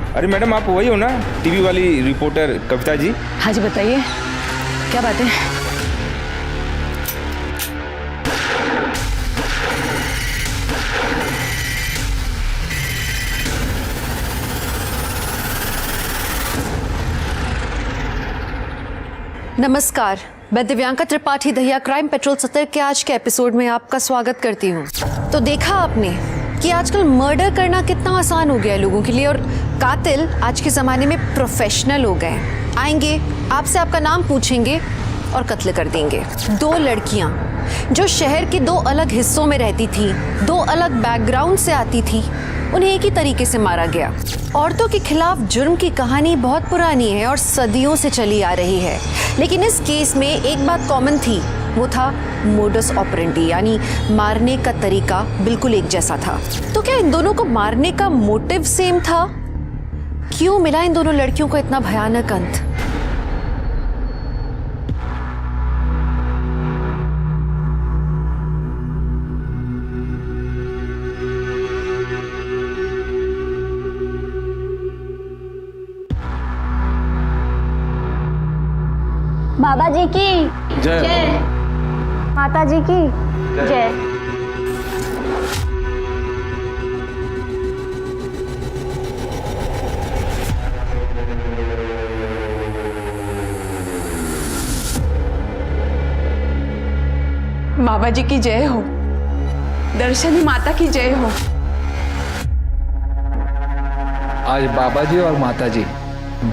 अरे मैडम, आप वही हो ना, टीवी वाली रिपोर्टर कविता जी? हाँ जी, बताइए क्या बात है। नमस्कार, मैं दिव्यांका त्रिपाठी दहिया क्राइम पेट्रोल 70 के आज के एपिसोड में आपका स्वागत करती हूँ। तो देखा आपने कि आजकल मर्डर करना कितना आसान हो गया है लोगों के लिए, और कातिल आज के ज़माने में प्रोफेशनल हो गए हैं। आएंगे, आपसे आपका नाम पूछेंगे और कत्ल कर देंगे। 2 लड़कियाँ जो शहर के 2 अलग हिस्सों में रहती थी, 2 अलग बैकग्राउंड से आती थी, उन्हें एक ही तरीके से मारा गया। औरतों के खिलाफ जुर्म की कहानी बहुत पुरानी है और सदियों से चली आ रही है, लेकिन इस केस में एक बात कॉमन थी, वो था मोडस ऑपरेंडी, यानी मारने का तरीका बिल्कुल एक जैसा था। तो क्या इन दोनों को मारने का मोटिव सेम था? क्यों मिला इन दोनों लड़कियों को इतना भयानक अंत? बाबा जी की जय, माता जी की जय। बाबा जी की जय हो, दर्शनी माता की जय हो। आज बाबा जी और माता जी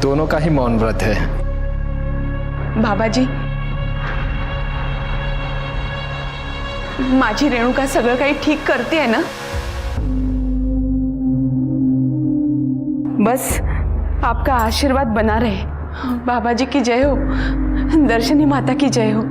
दोनों का ही मौन व्रत है। बाबा जी, माझी रेणुका सगळं काही ठीक करते है ना? बस आपका आशीर्वाद बना रहे। बाबा जी की जय हो, दर्शनी माता की जय हो।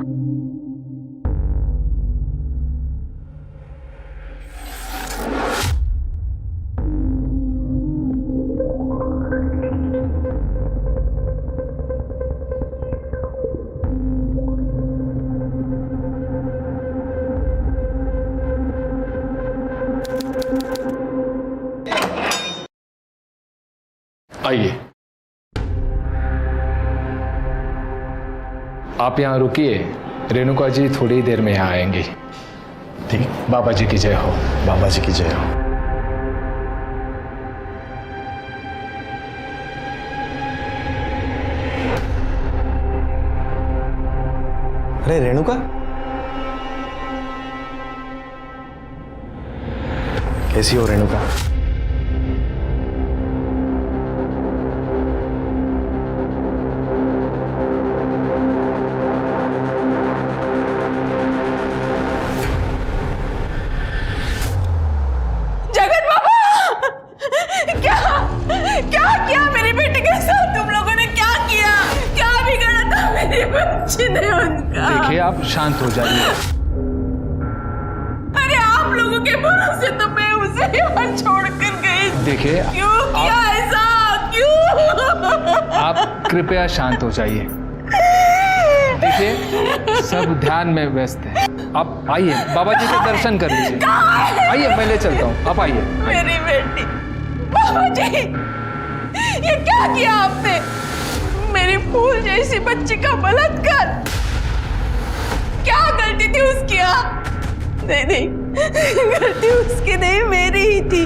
आइए, आप यहाँ रुकिए, रेणुका जी थोड़ी देर में यहाँ आएंगी। ठीक, बाबा जी की जय हो। बाबा जी की जय हो। अरे रेणुका, कैसी हो रेणुका? देखिए, आप शांत हो जाइए। अरे आप लोगों के भरोसे तो मैं उसे यहाँ छोड़कर गई। देखिए, क्यों किया ऐसा? क्यों? आप कृपया शांत हो जाइए। देखिए, सब ध्यान में व्यस्त है। आप आइए, बाबा जी के दर्शन कर लीजिए। आइए, मैं ले चलता हूँ, आप आइए। मेरी बेटी, बाबा जी, ये क्या किया आपने? मेरी फूल जैसी बच्ची का बलात्कार। क्या गलती थी उसकी? नहीं, गलती उसकी नहीं, मेरी ही थी।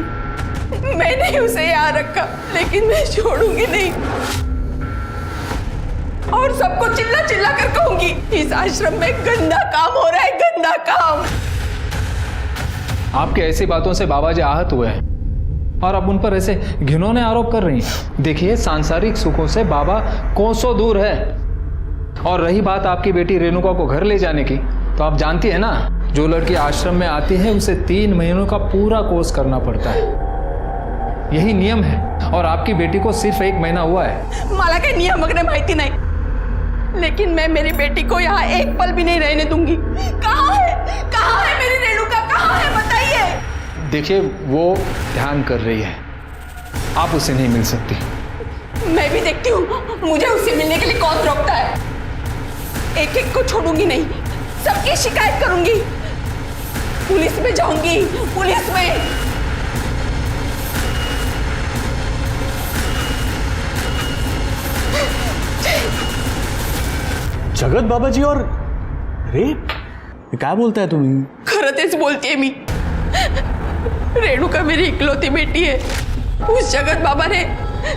मैंने उसे यहाँ रखा, लेकिन मैं छोड़ूंगी नहीं। और सबको चिल्ला चिल्ला कर कहूंगी, इस आश्रम में गंदा काम हो रहा है, गंदा काम। आपके ऐसी बातों से बाबा जी आहत हुए हैं और अब उन पर ऐसे घिनौने आरोप कर रही हैं। देखिए, सांसारिक सुखों से बाबा कोसों दूर है। और रही बात आपकी बेटी रेणुका को घर ले जाने की, तो आप जानती है ना, जो लड़की आश्रम में आती है उसे 3 महीनों का पूरा कोर्स करना पड़ता है। यही नियम है, और आपकी बेटी को सिर्फ 1 महीना हुआ है। मला काही नियम वगैरह माहिती नहीं, लेकिन मैं मेरी बेटी को यहाँ एक पल भी नहीं रहने दूंगी। कहाँ है मेरी रेणुका? कहाँ है, बताइए। देखिए, वो ध्यान कर रही है, आप उसे नहीं मिल सकती। मैं भी देखती हूँ मुझे उससे मिलने के लिए कौन रोकता है। एक एक को छोड़ूंगी नहीं, सबकी शिकायत करूंगी, पुलिस में जाऊंगी, पुलिस में। जगत बाबाजी और रेप, क्या बोलता है तुम्ही? खरं तेच बोलतेय मी। रेणुका मेरी इकलौती बेटी है। उस जगत बाबा ने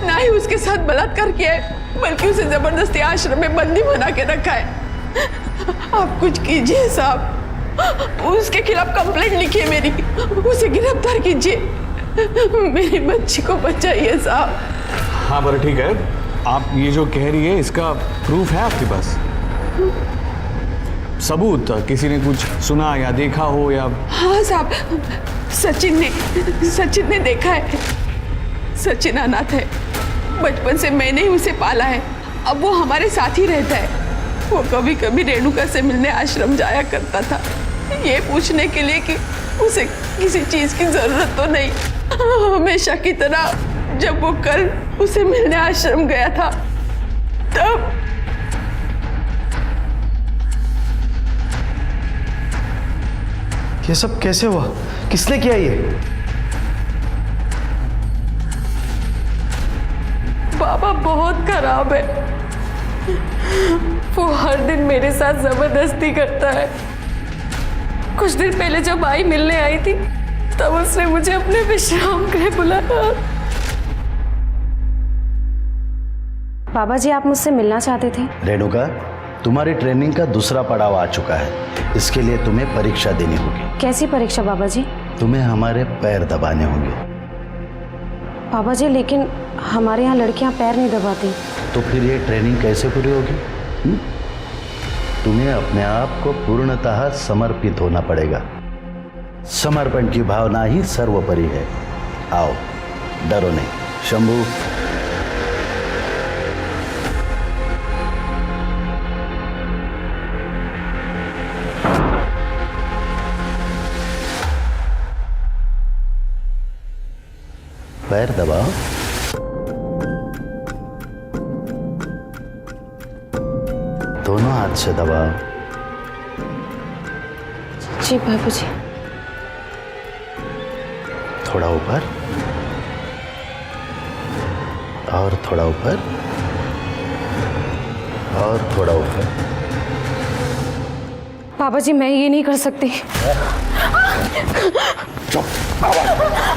ना ही उसके साथ बलात्कार किया है, बल्कि उसे जबरदस्ती आश्रम में बंदी बना के रखा है। आप कुछ कीजिए साहब, उसके खिलाफ कंप्लेंट लिखिए मेरी, उसे गिरफ्तार कीजिए, मेरी बच्ची को बचाइए साहब। हाँ बरं ठीक है, आप ये जो कह रही है इसका प्रूफ है आपके पास? सबूत, किसी ने कुछ सुना या देखा हो या? हाँ साहब, सचिन ने देखा है। सचिन अनाथ है, बचपन से मैंने ही उसे पाला है। अब वो हमारे साथ ही रहता है। वो कभी कभी रेणुका से मिलने आश्रम जाया करता था, ये पूछने के लिए कि उसे किसी चीज की जरूरत तो नहीं। हमेशा की तरह जब वो कल उसे मिलने आश्रम गया था, तब ये सब कैसे हुआ? किसने किया ये? बाबा बहुत खराब है। वो हर दिन मेरे साथ जबरदस्ती करता है। कुछ दिन पहले जब आई मिलने आई थी, तब उसने मुझे अपने विश्राम गृह बुलाया। बाबा जी, आप मुझसे मिलना चाहते थे? रेणुका, तुम्हारी ट्रेनिंग का दूसरा पड़ाव आ चुका है। इसके लिए तुम्हें परीक्षा देनी होगी। कैसी परीक्षा बाबा जी? तुम्हें हमारे पैर दबाने होंगे। बाबा जी, लेकिन हमारे यहाँ लड़कियाँ पैर नहीं दबाती। तो फिर ये ट्रेनिंग कैसे पूरी होगी? तुम्हें अपने आप को पूर्णतः समर्पित होना पड़ेगा। समर्पण की भावना ही सर्वोपरि है। आओ, डरो नहीं। शंभू, पैर दबाओ। दोनों हाथ से दबाओ। जी बाबू जी। थोड़ा ऊपर और थोड़ा ऊपर और थोड़ा ऊपर। बाबा जी, मैं ये नहीं कर सकती। चुप,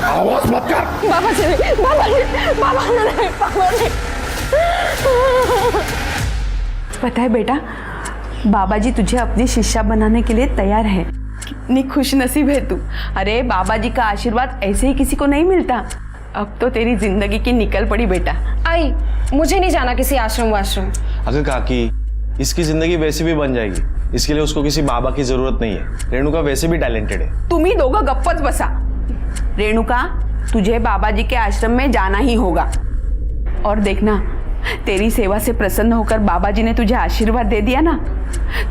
आवाज मत कर। बाबा जी, बाबा ने। पता है बेटा, बाबा जी तुझे अपनी शिष्या बनाने के लिए तैयार है। कितनी खुश नसीब है तू। अरे बाबा जी का आशीर्वाद ऐसे ही किसी को नहीं मिलता। अब तो तेरी जिंदगी की निकल पड़ी बेटा। आई, मुझे नहीं जाना किसी आश्रम वाश्रम। अगर काकी, इसकी जिंदगी वैसे भी बन जाएगी। इसके लिए उसको किसी बाबा की जरूरत नहीं है। रेणुका वैसे भी टैलेंटेड है। तुम ही दोगं गप्पच बसा। रेणुका, तुझे बाबा जी के आश्रम में जाना ही होगा। और देखना, तेरी सेवा से प्रसन्न होकर बाबा जी ने तुझे आशीर्वाद दे दिया ना,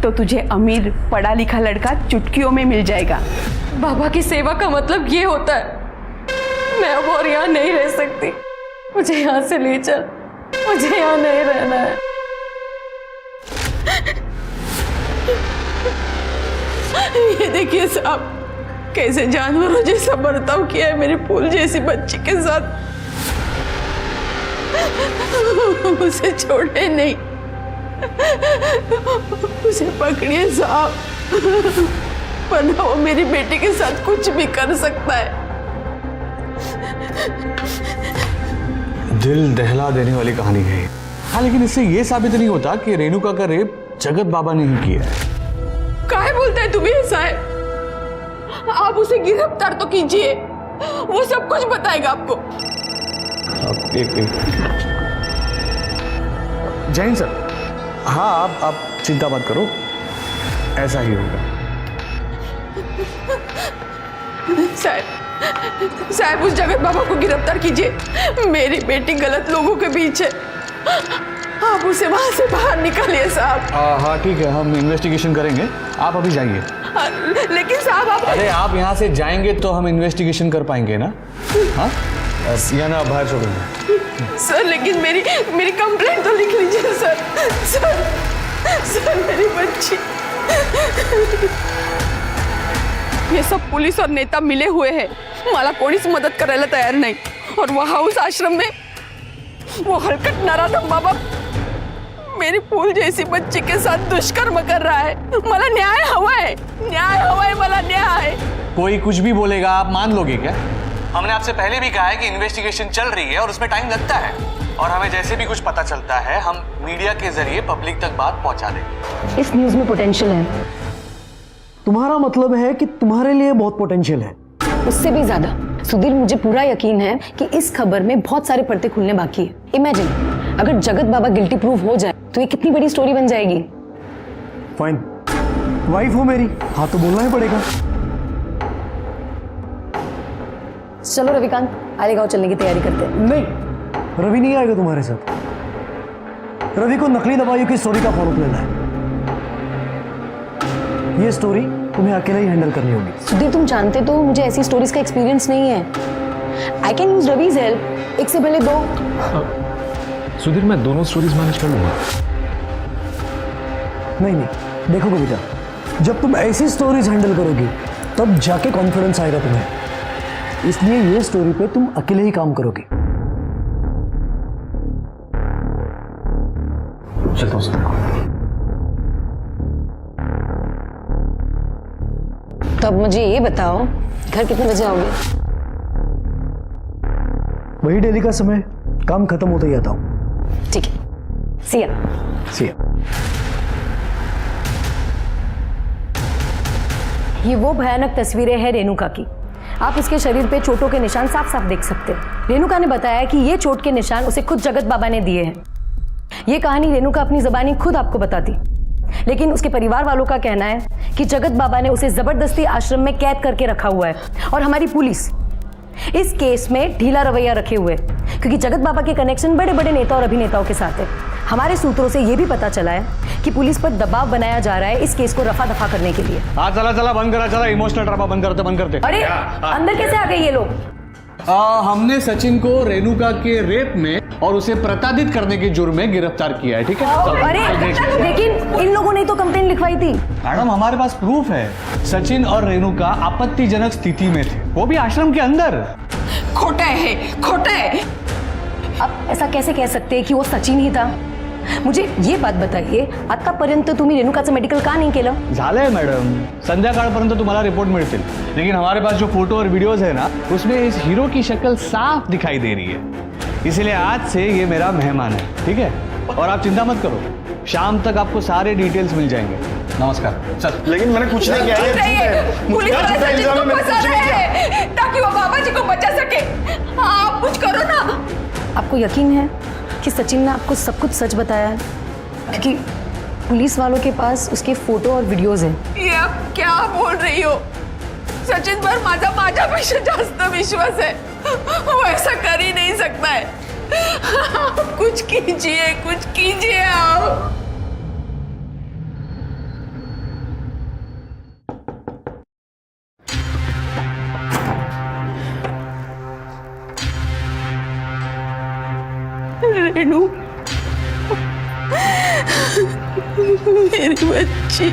तो तुझे अमीर पढ़ा लिखा लड़का चुटकियों में मिल जाएगा। बाबा की सेवा का मतलब ये होता है। मैं अब और यहाँ नहीं रह सकती। मुझे यहाँ से ले चल, मुझे यहाँ नहीं रहना है। ये देखिए साहब, कैसे जानवरों जैसा बर्ताव किया है मेरी फूल जैसी बच्ची के साथ। उसे छोड़े नहीं, उसे पकड़िए साहब, वरना वो मेरी बेटी के साथ कुछ भी कर सकता है। दिल दहला देने वाली कहानी है। हाँ, लेकिन इससे ये साबित नहीं होता कि रेणुका का रेप जगत बाबा ने ही किया है। काहे बोलता है तुम्हें ऐसा है? आप उसे गिरफ्तार तो कीजिए, वो सब कुछ बताएगा आपको। एक जैन सर, हाँ आप चिंता मत करो, ऐसा ही होगा। साहब उस जगत बाबा को गिरफ्तार कीजिए। मेरी बेटी गलत लोगों के बीच है, आप उसे वहां से बाहर निकालिए साहब। हाँ ठीक है, हम इन्वेस्टिगेशन करेंगे, आप अभी जाइए। लेकिन साहब आप... अरे आप यहाँ से जाएंगे तो हम इन्वेस्टिगेशन कर पाएंगे ना? हाँ, या ना बाहर छोड़ेंगे। सर लेकिन मेरी कंप्लेंट तो लिख लीजिए सर। सर मेरी बच्ची। ये सब पुलिस और नेता मिले हुए हैं, मला कोणीच मदत करायला तयार नाही। और वहाँ उस आश्रम में वो हलकट नराधम बाबा मेरी फूल जैसी बच्ची के साथ दुष्कर्म कर रहा है। मला न्याय हवाय, न्याय हवाय, मला न्याय। कोई कुछ भी बोलेगा आप मान लोगे क्या? हमने आपसे पहले भी कहा है कि इन्वेस्टिगेशन चल रही है और उसमें टाइम लगता है, और हमें जैसे भी कुछ पता चलता है हम मीडिया के जरिए पब्लिक तक बात पहुंचा देंगे। इस न्यूज में पोटेंशियल है। तुम्हारा मतलब है कि तुम्हारे लिए बहुत पोटेंशियल है? उससे भी ज्यादा। सुधीर, मुझे पूरा यकीन है कि इस खबर में बहुत सारे पर्दे खुलने बाकी है। इमेजिन अगर जगत बाबा गिल्टी प्रूव हो जाए तो ये कितनी बड़ी स्टोरी बन जाएगी। फाइन, वाइफ हो मेरी, हाँ तो बोलना ही पड़ेगा। चलो रविकांत, आलेगांव चलने की तैयारी करते हैं। नहीं, रवि नहीं आएगा तुम्हारे साथ। रवि को नकली दवाइयों की स्टोरी का फॉलोअप लेना है। ये स्टोरी तुम्हें अकेले ही हैंडल करनी होगी। सुधीर, तुम जानते तो मुझे ऐसी स्टोरीज का एक्सपीरियंस नहीं है। I can use Ravi's help. एक से पहले दो। सुधीर, मैं दोनों स्टोरीज मैनेज कर लूंगा। नहीं, देखो कविता, जब तुम ऐसी स्टोरीज हैंडल करोगी तब जाके कॉन्फिडेंस आएगा तुम्हें। इसलिए ये स्टोरी पे तुम अकेले ही काम करोगी। चलता हूँ। तो अब मुझे ये बताओ, घर कितने बजे आओगे? वही डेली का समय, काम खत्म होते ही आता हूँ। ठीक है, सिया। ये वो भयानक तस्वीरें हैं रेणुका की। आप उसके शरीर पे चोटों के निशान साफ साफ देख सकते हैं। रेणुका ने बताया कि ये चोट के निशान उसे खुद जगत बाबा ने दिए हैं। ये कहानी रेणुका अपनी ज़बानी खुद आपको बताती, लेकिन उसके परिवार वालों का कहना है कि जगत बाबा ने उसे जबरदस्ती आश्रम में कैद करके रखा हुआ है, और हमारी पुलिस इस केस में ढीला रवैया रखे हुए, क्योंकि जगत बाबा के कनेक्शन बड़े बड़े नेता और अभिनेताओं के साथ है। हमारे सूत्रों से यह भी पता चला है कि पुलिस पर दबाव बनाया जा रहा है इस केस को रफा दफा करने के लिए। हाँ चला बंद करा, चला इमोशनल ड्रामा बंद करते। अरे अंदर कैसे आ गए ये लोग? हमने सचिन को रेणुका के रेप में और उसे प्रताड़ित करने के जुर्म में गिरफ्तार किया है। ठीक है? अरे लेकिन इन लोगों ने तो कंप्लेन लिखवाई थी। मैडम, हमारे पास प्रूफ है। सचिन और रेणुका आपत्तिजनक स्थिति में थे, वो भी आश्रम के अंदर। खोटा है, खोटा है। अब ऐसा कैसे कह सकते हैं कि वो सचिन ही था? मुझे ये बात बताइए, आतापर्यंत तुम्ही रेणुकाचं मेडिकल का नाही केलं? झालंय मॅडम, संध्याकाळपर्यंत तुम्हाला रिपोर्ट मिळतील, लेकिन हमारे पास जो फोटो और वीडियोस है ना, उसमें इस हीरो की शक्ल साफ दिखाई दे रही है। इसलिए आज से ये मेरा मेहमान है, ठीक है? और आप चिंता मत करो, शाम तक आपको सारे डिटेल्स मिल जाएंगे। नमस्कार। चल। लेकिन मैंने कुछ नहीं किया है। पुलिस वाले सचिन को फंसा रहे हैं ताकि वो बाबा जी को बचा सके। आप कुछ करो ना। आपको यकीन है कि सचिन ने आपको सब कुछ सच बताया है? क्योंकि पुलिस वालों के पास उसके फोटो और वीडियोस हैं। ये आप क्या बोल रही हो? सचिन पर माझ्यापेक्षा जास्त विश्वास है। वो ऐसा कर ही नहीं सकता है। आप कुछ कीजिए आप। रेणु, मेरी बच्ची।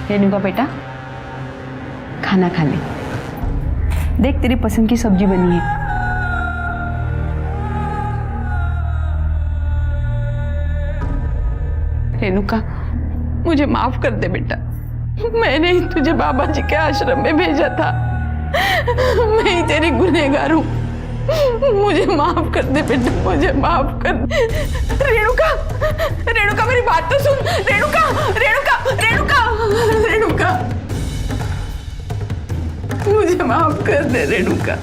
रेणुका बेटा, खाना खा ले। देख, तेरी पसंद की सब्जी बनी है। रेणुका, मुझे माफ कर दे बेटा। मैंने ही तुझे बाबा जी के आश्रम में भेजा था। मैं ही तेरी गुनहगार हूँ। मुझे माफ कर दे बेटा, मुझे माफ कर दे। रेणुका, रेणुका मेरी बात तो सुन। रेणुका, रेणुका, रेणुका, रेणुका, मुझे माफ कर दे रेणुका।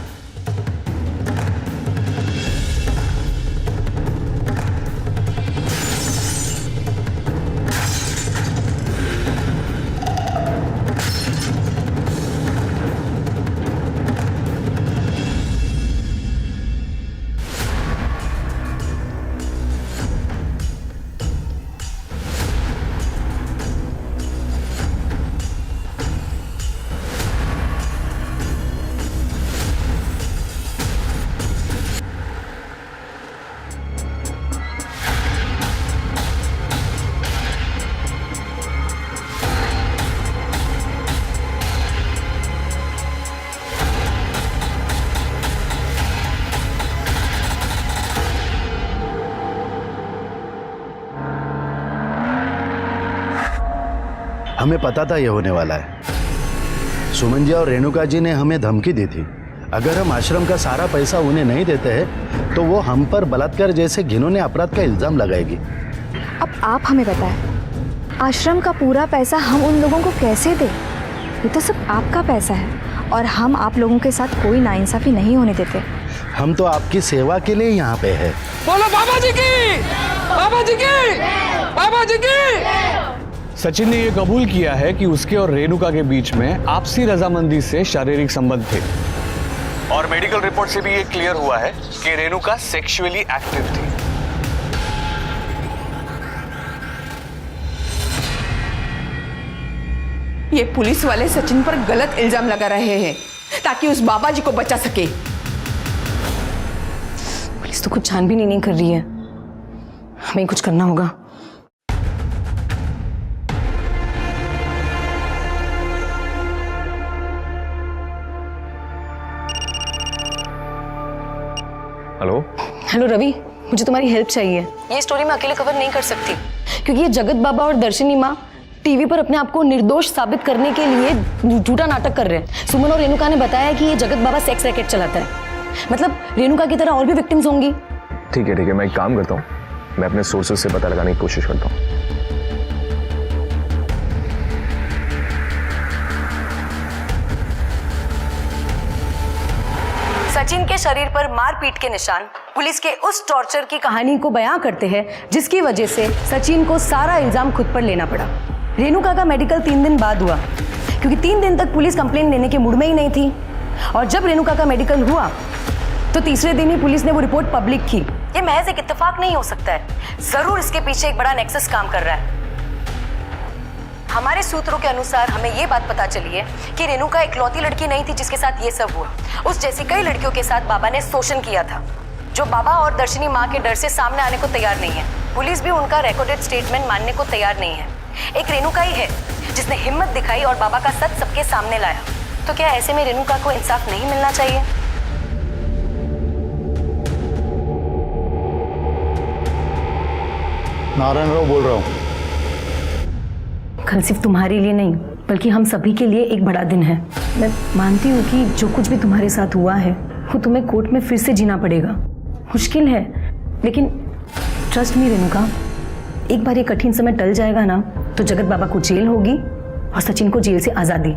हमें पता था ये होने वाला है। सुमन जी और रेणुका जी ने हमें धमकी दी थी, अगर हम आश्रम का सारा पैसा उन्हें नहीं देते हैं तो वो हम पर बलात्कार जैसे घिनौने अपराध का इल्जाम लगाएगी। अब आप हमें बताएं, आश्रम का पूरा पैसा हम उन लोगों को कैसे दें? ये तो सब आपका पैसा है और हम आप लोगों के साथ कोई नाइंसाफी नहीं होने देते। हम तो आपकी सेवा के लिए यहाँ पे है। बोलो बाबा जी की, बाबा जी की, बाबा जी की। सचिन ने यह कबूल किया है कि उसके और रेणुका के बीच में आपसी रजामंदी से शारीरिक संबंध थे और मेडिकल रिपोर्ट से भी ये क्लियर हुआ है कि रेणुका सेक्सुअली एक्टिव थी। ये पुलिस वाले सचिन पर गलत इल्जाम लगा रहे हैं ताकि उस बाबा जी को बचा सके। पुलिस तो कुछ छानबीन ही नहीं कर रही है, हमें कुछ करना होगा। हेलो रवि, मुझे तुम्हारी हेल्प चाहिए। ये स्टोरी मैं अकेले कवर नहीं कर सकती क्योंकि ये जगत बाबा और दर्शनी माँ टीवी पर अपने आप को निर्दोष साबित करने के लिए झूठा नाटक कर रहे हैं। सुमन और रेणुका ने बताया कि ये जगत बाबा सेक्स रैकेट चलाता है, मतलब रेणुका की तरह और भी विक्टिम्स होंगी। ठीक है, मैं एक काम करता हूँ, मैं अपने सोर्सेज से पता लगाने की कोशिश करता हूँ। सचिन के शरीर पर मारपीट के निशान पुलिस के उस टॉर्चर की कहानी को बयां करते हैं जिसकी वजह से सचिन को सारा इल्जाम खुद पर लेना पड़ा। रेणुका का मेडिकल 3 दिन बाद हुआ क्योंकि 3 दिन तक पुलिस कंप्लेंट लेने के मूड में ही नहीं थी और जब रेणुका का मेडिकल हुआ तो तीसरे दिन ही पुलिस ने वो रिपोर्ट पब्लिक की। ये महज एक इत्तेफाक नहीं हो सकता है, जरूर इसके पीछे एक बड़ा नेक्सस काम कर रहा है। हमारे सूत्रों के अनुसार हमें ये बात पता चली है कि रेणुका इकलौती लड़की नहीं थी जिसके साथ ये सब हुआ। उस जैसी कई लड़कियों के साथ बाबा ने शोषण किया था जो बाबा और दर्शनी माँ के डर से सामने आने को तैयार नहीं है। पुलिस भी उनका रिकॉर्डेड स्टेटमेंट मानने को तैयार नहीं है। एक रेणुका ही है जिसने हिम्मत दिखाई और बाबा का सच सबके सामने लाया। तो क्या ऐसे में रेणुका को इंसाफ नहीं मिलना चाहिए? नारायण राव बोल रहा हूँ। कल सिर्फ तुम्हारे लिए नहीं बल्कि हम सभी के लिए एक बड़ा दिन है। मैं मानती हूँ कि जो कुछ भी तुम्हारे साथ हुआ है वो तुम्हें कोर्ट में फिर से जीना पड़ेगा। मुश्किल है लेकिन ट्रस्ट मी रेणुका, एक बार ये कठिन समय टल जाएगा ना तो जगत बाबा को जेल होगी और सचिन को जेल से आज़ादी।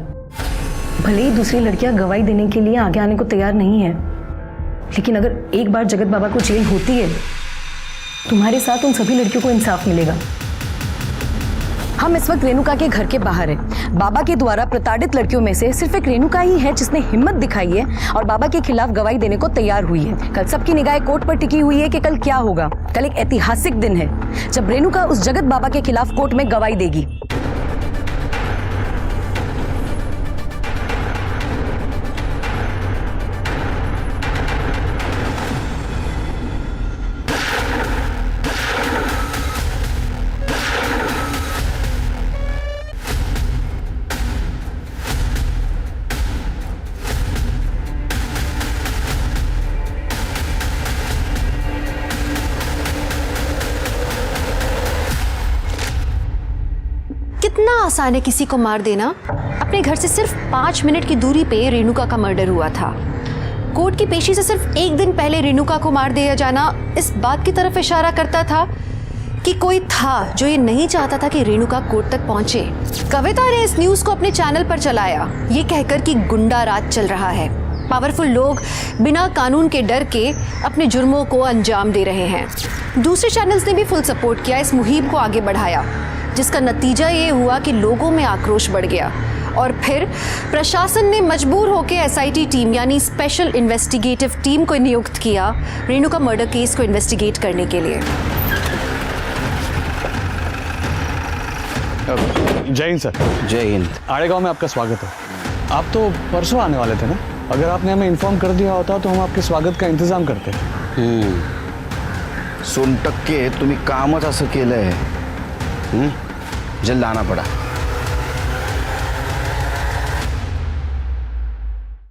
भले ही दूसरी लड़कियां गवाही देने के लिए आगे आने को तैयार नहीं है, लेकिन अगर एक बार जगत बाबा को जेल होती है तुम्हारे साथ उन सभी लड़कियों को इंसाफ मिलेगा। हम इस वक्त रेणुका के घर के बाहर हैं। बाबा के द्वारा प्रताड़ित लड़कियों में से सिर्फ एक रेणुका ही है जिसने हिम्मत दिखाई है और बाबा के खिलाफ गवाही देने को तैयार हुई है। कल सबकी निगाहें कोर्ट पर टिकी हुई है कि कल क्या होगा। कल एक ऐतिहासिक दिन है जब रेणुका उस जगत बाबा के खिलाफ कोर्ट में गवाही देगी। कितना आसान है किसी को मार देना। अपने घर से सिर्फ 5 मिनट की दूरी पे रेणुका का मर्डर हुआ था। कोर्ट की पेशी से सिर्फ 1 दिन पहले रेणुका को मार दिया जाना इस बात की तरफ इशारा करता था कि कोई था जो ये नहीं चाहता था कि रेणुका कोर्ट तक पहुंचे। कविता ने इस न्यूज को अपने चैनल पर चलाया ये कहकर कि गुंडा राज चल रहा है, पावरफुल लोग बिना कानून के डर के अपने जुर्मों को अंजाम दे रहे हैं। दूसरे चैनल्स ने भी फुल सपोर्ट किया, इस मुहिम को आगे बढ़ाया, जिसका नतीजा ये हुआ कि लोगों में आक्रोश बढ़ गया और फिर प्रशासन ने मजबूर होकर एसआईटी टीम यानी स्पेशल इन्वेस्टिगेटिव टीम को नियुक्त किया रेणुका मर्डर केस को इन्वेस्टिगेट करने के लिए। जय हिंद सर। जय हिंद। आड़ेगांव में आपका स्वागत है। आप तो परसों आने वाले थे ना? अगर आपने हमें इन्फॉर्म कर दिया होता तो हम आपके स्वागत का इंतजाम करते। सोनटक्के तुम्ही कामच असं केलंय, जल्द आना पड़ा।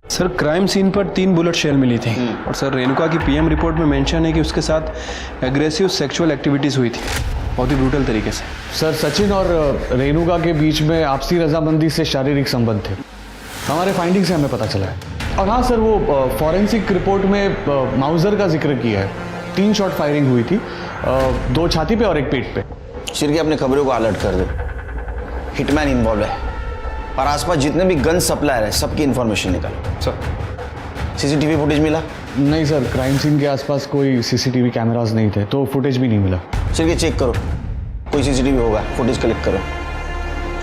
सर क्राइम सीन पर 3 बुलेट शेल मिली थी और सर रेणुका की पीएम रिपोर्ट में मेंशन है कि उसके साथ एग्रेसिव सेक्सुअल एक्टिविटीज हुई थी। बहुत ही ब्रूटल तरीके से। सर सचिन और रेणुका के बीच में आपसी रजामंदी से शारीरिक संबंध थे, हमारे फाइंडिंग से हमें पता चला है। और हाँ सर, वो फॉरेंसिक रिपोर्ट में माउजर का जिक्र किया है। 3 शॉट फायरिंग हुई थी, 2 छाती पे और 1 पेट पे। शिरके अपने खबरों को अलर्ट कर दे, हिटमैन इन्वॉल्व है और आसपास जितने भी गन सप्लायर है सबकी इंफॉर्मेशन निकालो। सर सीसीटीवी फुटेज मिला? नहीं सर, क्राइम सीन के आसपास कोई सीसीटीवी कैमरास नहीं थे, तो फुटेज भी नहीं मिला। शिरके चेक करो, कोई सीसीटीवी होगा, फुटेज कलेक्ट करो।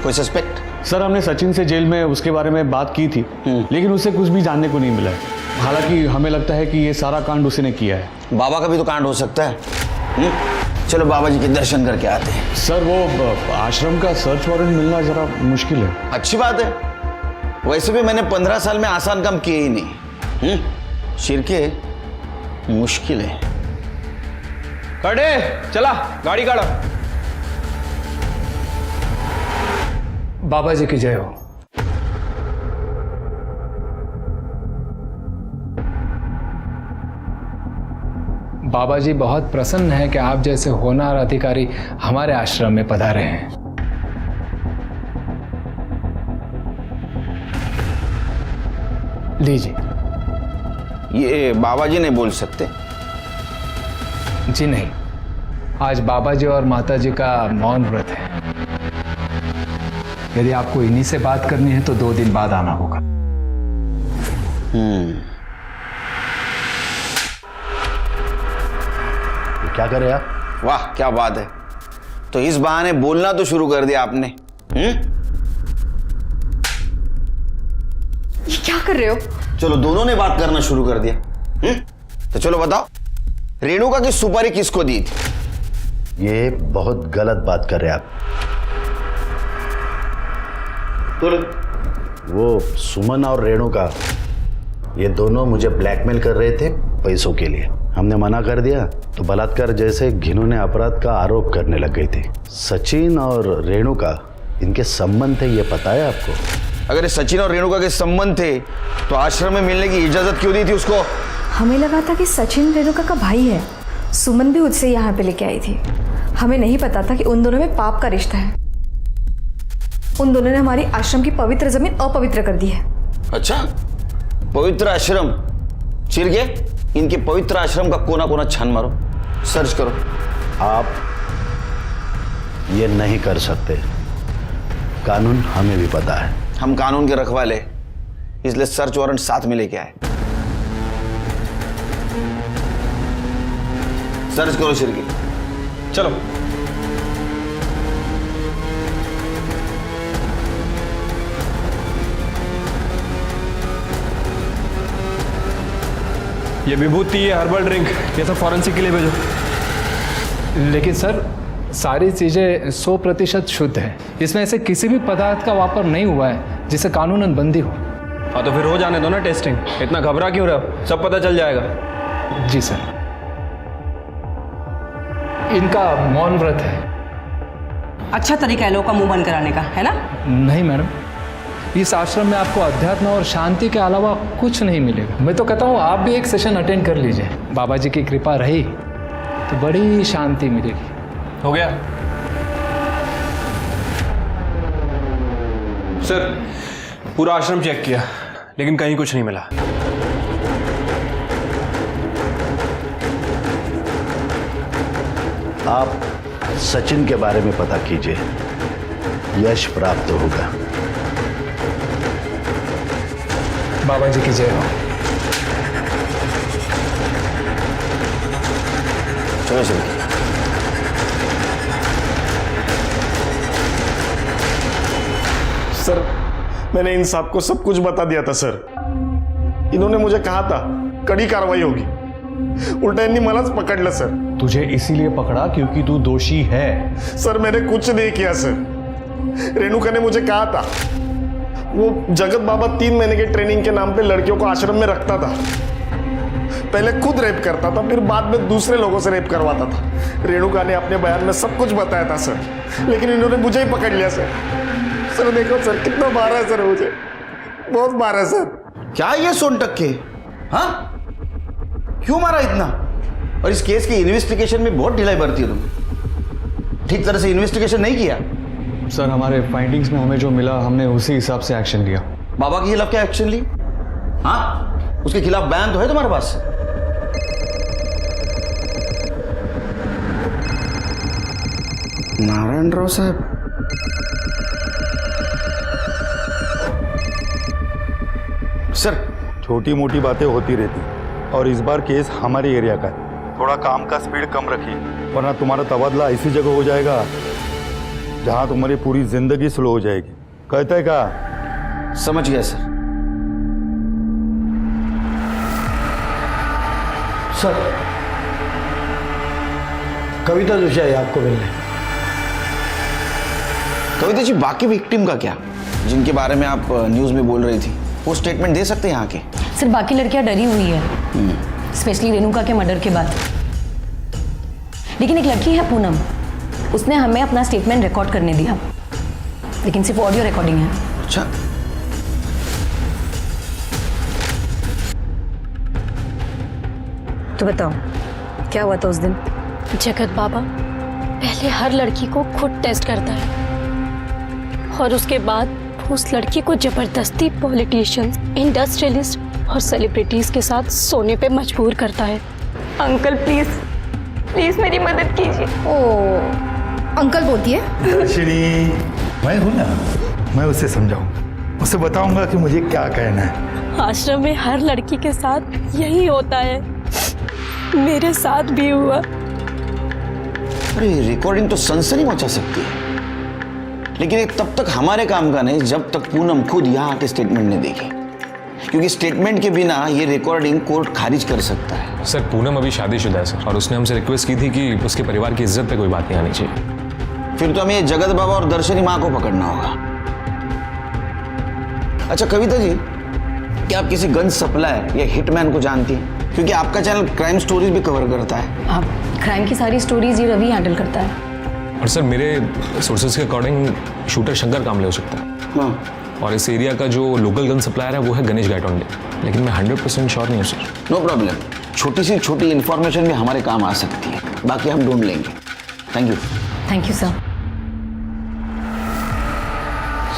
कोई सस्पेक्ट? सर हमने सचिन से जेल में उसके बारे में बात की थी, लेकिन उससे कुछ भी जानने को नहीं मिला है। हालांकि हमें लगता है कि ये सारा कांड उसने किया है। बाबा का भी तो कांड हो सकता है। चलो बाबा जी के दर्शन करके आते हैं। सर वो आश्रम का सर्च वारंट मिलना जरा मुश्किल है। अच्छी बात है, वैसे भी मैंने 15 साल में आसान काम किए ही नहीं। शिरके मुश्किल है। खड़े चला, गाड़ी काढ़ो। बाबा जी की जय हो। बाबा जी बहुत प्रसन्न है कि आप जैसे होनहार अधिकारी हमारे आश्रम में पधारे हैं। लीजिए। ये बाबा जी नहीं बोल सकते? जी नहीं, आज बाबा जी और माता जी का मौन व्रत है। यदि आपको इन्हीं से बात करनी है तो 2 दिन बाद आना होगा। क्या करे आप? वाह क्या बात है, तो इस बहाने बोलना तो शुरू कर दिया आपने। ये क्या कर रहे हो? चलो दोनों ने बात करना शुरू कर दिया। तो चलो बताओ, रेणुका की सुपारी किसको दी थी? ये बहुत गलत बात कर रहे हैं आप। तो वो सुमन और रेणुका ये दोनों मुझे ब्लैकमेल कर रहे थे पैसों के लिए। हमने मना कर दिया तो बलात्कार जैसे घिनौने अपराध का आरोप करने लग गई थी। सचिन और रेणुका इनके संबंध थे, ये पता है आपको? अगर सचिन और रेणुका के संबंध थे तो आश्रम में मिलने की इजाजत क्यों दी थी उसको? हमें लगा था कि सचिन रेणुका का भाई है। सुमन भी उससे यहाँ पे लेके आई थी। हमें नहीं पता था कि उन दोनों में पाप का रिश्ता है। उन दोनों ने हमारी आश्रम की पवित्र जमीन अपवित्र कर दी है। अच्छा, पवित्र आश्रम? चिरगे इनके पवित्र आश्रम का कोना कोना छान मारो, सर्च करो। आप ये नहीं कर सकते, कानून हमें भी पता है। हम कानून के रखवाले, इसलिए सर्च वारंट साथ में लेके आए। सर्च करो शिरकी। चलो। ये विभूति, ये हर्बल ड्रिंक, ये सब फॉरेंसिक के लिए भेजो। लेकिन सर सारी चीजें 100% शुद्ध है। इसमें ऐसे किसी भी पदार्थ का वापर नहीं हुआ है जिसे कानूनन बंदी हो। हाँ तो फिर हो जाने दो ना टेस्टिंग, इतना घबरा क्यों रहे हो? सब पता चल जाएगा। जी सर। इनका मौन व्रत है। अच्छा तरीका है लोगों का मुंह बंद कराने का, है ना? नहीं मैडम, इस आश्रम में आपको अध्यात्म और शांति के अलावा कुछ नहीं मिलेगा। मैं तो कहता हूँ आप भी एक सेशन अटेंड कर लीजिए। बाबा जी की कृपा रही तो बड़ी शांति मिलेगी। हो गया सर, पूरा आश्रम चेक किया लेकिन कहीं कुछ नहीं मिला। आप सचिन के बारे में पता कीजिए, यश प्राप्त होगा। बाबा जी की जय हो। चलो चलो। सर मैंने इन साहब को सब कुछ बता दिया था सर। इन्होंने मुझे कहा था कड़ी कार्रवाई होगी, उल्टा इन्हीं मलाज पकड़ ला सर। तुझे इसीलिए पकड़ा क्योंकि तू दोषी है। सर मैंने कुछ नहीं किया सर। रेणुका ने मुझे कहा था वो जगत बाबा 3 महीने के ट्रेनिंग के नाम पे लड़कियों को आश्रम में रखता था। पहले खुद रेप करता था, फिर बाद में दूसरे लोगों से रेप करवाता था। रेणुका ने अपने बयान में सब कुछ बताया था सर, लेकिन इन्होंने मुझे ही पकड़ लिया सर। सर देखो सर कितना मारा है सर, मुझे बहुत मारा है सर। क्या ये सोन टक्के? हाँ क्यों मारा इतना? और इस केस की इन्वेस्टिगेशन में बहुत ढिलाई बरती है तुम। ठीक तरह से इन्वेस्टिगेशन नहीं किया? सर हमारे फाइंडिंग्स में हमें जो मिला हमने उसी हिसाब से एक्शन लिया। बाबा के खिलाफ क्या एक्शन ली? हाँ, उसके खिलाफ बयान तो है तुम्हारे पास? नारायण राव साहब, सर छोटी मोटी बातें होती रहती और इस बार केस हमारे एरिया का है। थोड़ा काम का स्पीड कम रखिए, वरना तुम्हारा तबादला ऐसी जगह हो जाएगा जहां तुम्हारी पूरी जिंदगी स्लो हो जाएगी। कहते हैं का? समझ गया सर। सर, कविता जोशी आई आपको मिलने। कविता जी, बाकी विक्टिम का क्या, जिनके बारे में आप न्यूज में बोल रही थी, वो स्टेटमेंट दे सकते हैं यहाँ के? सर बाकी लड़कियां डरी हुई है, स्पेशली रेणुका के मर्डर के बाद। लेकिन एक लड़की है पूनम, उसने हमें अपना स्टेटमेंट रिकॉर्ड करने दिया, लेकिन सिर्फ ऑडियो रिकॉर्डिंग है। अच्छा, तो बताओ क्या हुआ था उस दिन? जगत बाबा पहले हर लड़की को खुद टेस्ट करता है और उसके बाद उस लड़की को जबरदस्ती पॉलिटिशियंस, इंडस्ट्रियलिस्ट और सेलिब्रिटीज के साथ सोने पे मजबूर करता है। अंकल प्लीज प्लीज मेरी मदद कीजिए। ओ अंकल बोलती है। दर्शनी, मैं हूं ना, मैं उसे समझाऊं, उसे बताऊंगा कि मुझे क्या कहना है। आश्रम में हर लड़की के साथ यही होता है, मेरे साथ भी हुआ। अरे रिकॉर्डिंग तो सनसनी मचा सकती है, लेकिन ये तब तक हमारे काम का नहीं जब तक पूनम खुद यहाँ आके स्टेटमेंट नहीं देगी, क्योंकि स्टेटमेंट के बिना ये रिकॉर्डिंग कोर्ट खारिज कर सकता है। सर पूनम अभी शादीशुदा है सर, और उसने हमसे रिक्वेस्ट की थी कि उसके परिवार की इज्जत पे कोई बात नहीं आनी चाहिए। फिर तो हमें ये जगत बाबा और दर्शनी माँ को पकड़ना होगा। अच्छा कविता जी, क्या आप किसी गन सप्लायर या हिटमैन को जानती हैं? क्योंकि आपका चैनल क्राइम स्टोरीज भी कवर करता है। आप क्राइम की सारी स्टोरीज ये रवि हैंडल करता है। और सर मेरे सोर्सेज के अकॉर्डिंग शूटर शंकर कामले हो सकता है। हाँ। और इस एरिया का जो लोकल गन सप्लायर है वो है गणेश गायटोंडे, लेकिन मैं 100% श्योर नहीं हूँ सर। नो प्रॉब्लम, छोटी सी छोटी इन्फॉर्मेशन भी हमारे काम आ सकती है, बाकी हम ढूंढ लेंगे। Thank you. Thank you sir.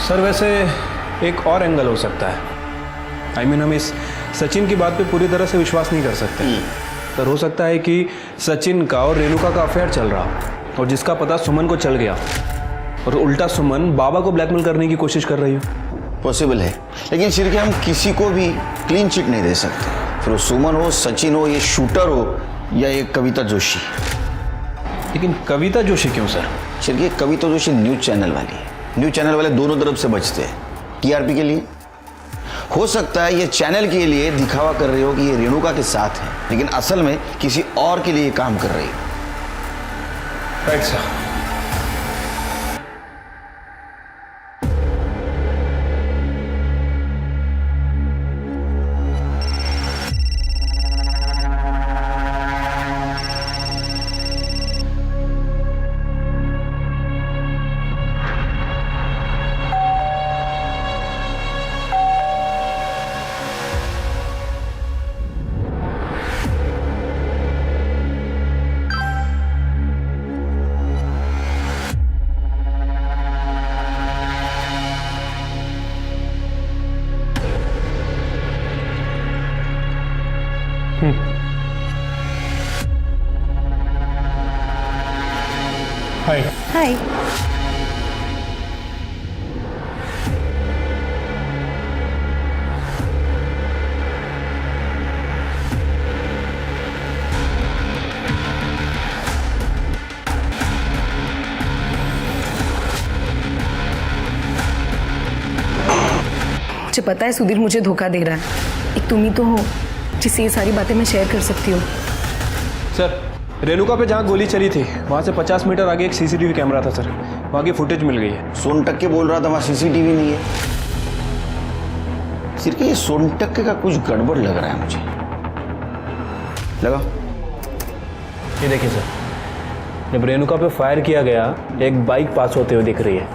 Sir वैसे एक और एंगल हो सकता है, हम इस सचिन की बात पे पूरी तरह से विश्वास नहीं कर सकते। सर हो सकता है कि सचिन का और रेणुका का अफेयर चल रहा और जिसका पता सुमन को चल गया, और उल्टा सुमन बाबा को ब्लैकमेल करने की कोशिश कर रही हो। पॉसिबल है, लेकिन सिर के हम किसी को भी क्लीन चिट नहीं दे सकते, फिर वो सुमन हो, सचिन हो, ये शूटर हो या ये कविता जोशी। लेकिन कविता जोशी क्यों सर? सिर के कविता जोशी न्यूज चैनल वाली है, न्यूज चैनल वाले दोनों तरफ से बचते हैं। टीआरपी के लिए हो सकता है ये चैनल के लिए दिखावा कर रही हो कि ये रेणुका के साथ है, लेकिन असल में किसी और के लिए काम कर रही है। Right sir. हाय। हाय। मुझे पता है सुधीर मुझे धोखा दे रहा है, एक तुम ही तो हो जिससे ये सारी बातें मैं शेयर कर सकती हूँ। सर रेणुका पे जहाँ गोली चली थी वहाँ से 50 मीटर आगे एक सीसीटीवी कैमरा था सर, वहाँ की फुटेज मिल गई है। सोनटक्के बोल रहा था वहाँ सीसीटीवी नहीं है। सिर्फ ये सोनटक्के का कुछ गड़बड़ लग रहा है मुझे। लगा ये देखिए सर, जब रेणुका पे फायर किया गया एक बाइक पास होते हुए दिख रही है,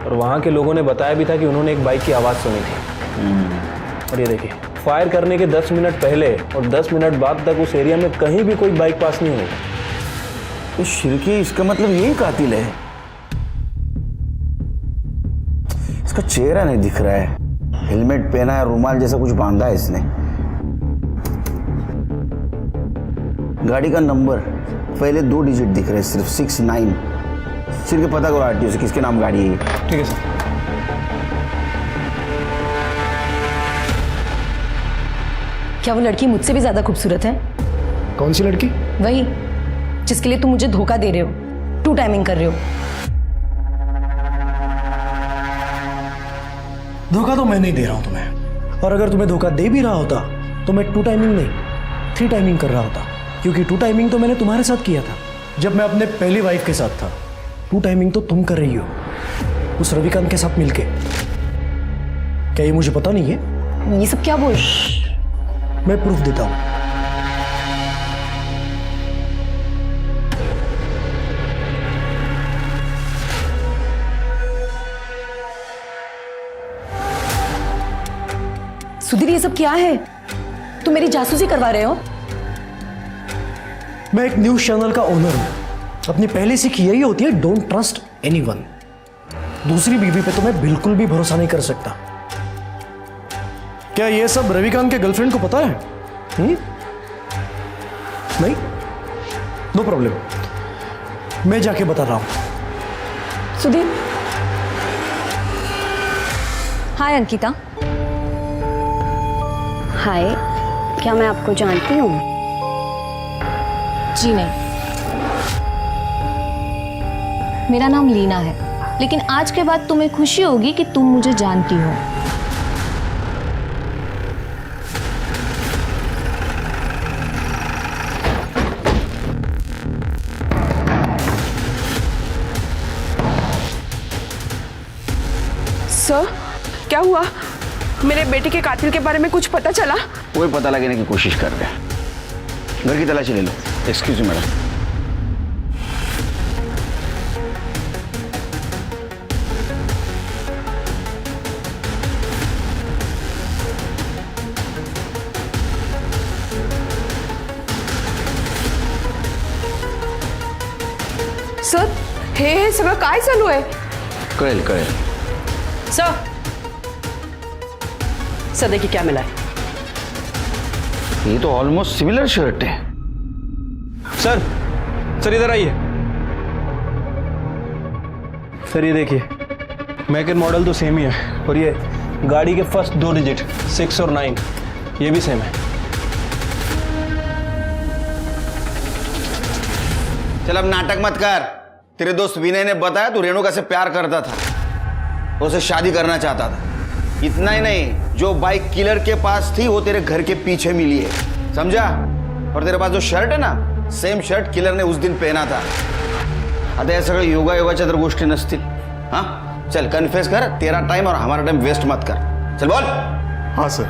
और वहाँ के लोगों ने बताया भी था कि उन्होंने एक बाइक की आवाज़ सुनी थी। और ये देखिए फायर करने के 10 मिनट पहले और 10 मिनट बाद तक उस एरिया में कहीं भी कोई बाइक पास नहीं हुई। तो शिरके, इसका मतलब यही कातिल है। इसका चेहरा नहीं दिख रहा है, हेलमेट पहना है, रुमाल जैसा कुछ बांधा है इसने। गाड़ी का नंबर पहले 2 डिजिट दिख रहे हैं सिर्फ, 69। सिर के पता करो आरटीओ से किसके नाम गाड़ी है। ठीक है सर। क्या वो लड़की मुझसे भी ज्यादा खूबसूरत है? कौन सी लड़की? वही जिसके लिए तुम मुझे धोखा दे रहे हो, 2 टाइमिंग कर रहे हो। धोखा तो मैं नहीं दे रहा हूं तुम्हें, और अगर तुम्हें धोखा दे भी रहा होता तो मैं 2 टाइमिंग नहीं 3 टाइमिंग कर रहा होता, क्योंकि 2 टाइमिंग तो मैंने तुम्हारे साथ किया था जब मैं अपने पहली वाइफ के साथ था। 2 टाइमिंग तो तुम कर रही हो उस रविकांत के साथ मिलके। क्या ये मुझे पता नहीं है? ये सब क्या बोल? मैं प्रूफ देता हूं। सुधीर, ये सब क्या है? तुम मेरी जासूसी करवा रहे हो? मैं एक न्यूज चैनल का ओनर हूं। अपनी पहली सीख यही होती है, डोंट ट्रस्ट एनीवन। दूसरी बीवी पे तो मैं बिल्कुल भी भरोसा नहीं कर सकता। क्या ये सब रविकांत के गर्लफ्रेंड को पता है? नहीं? नो प्रॉब्लम, मैं जाके बता रहा हूं। सुधीर। हाय अंकिता। हाय, क्या मैं आपको जानती हूँ? जी नहीं, मेरा नाम लीना है, लेकिन आज के बाद तुम्हें खुशी होगी कि तुम मुझे जानती हो। सर, क्या हुआ? मेरे बेटे के कातिल के बारे में कुछ पता चला? वही पता लगाने की कोशिश कर रहे हैं। घर की तलाशी ले लो। Excuse me madam. सर, हे सगळं काय चालू आहे? कळेल कळेल। सर देखिए क्या मिला है। ये तो ऑलमोस्ट सिमिलर शर्ट है। सर, सर इधर आइए। सर ये देखिए, मेक एंड मॉडल तो सेम ही है, और ये गाड़ी के फर्स्ट 2 डिजिट 6 और 9 ये भी सेम है। चल अब नाटक मत कर। तेरे दोस्त विनय ने बताया तू रेणुका से प्यार करता था, उसे शादी करना चाहता था। इतना ही नहीं, जो बाइक किलर के पास थी वो तेरे घर के पीछे मिली है, समझा? और तेरे पास जो शर्ट है ना, सेम शर्ट किलर ने उस दिन पहना था। आता या सगळं योगायोगाच्या तर गोष्टी नसतील। हाँ चल कन्फेस कर, तेरा टाइम और हमारा टाइम वेस्ट मत कर। चल बोल। हाँ सर,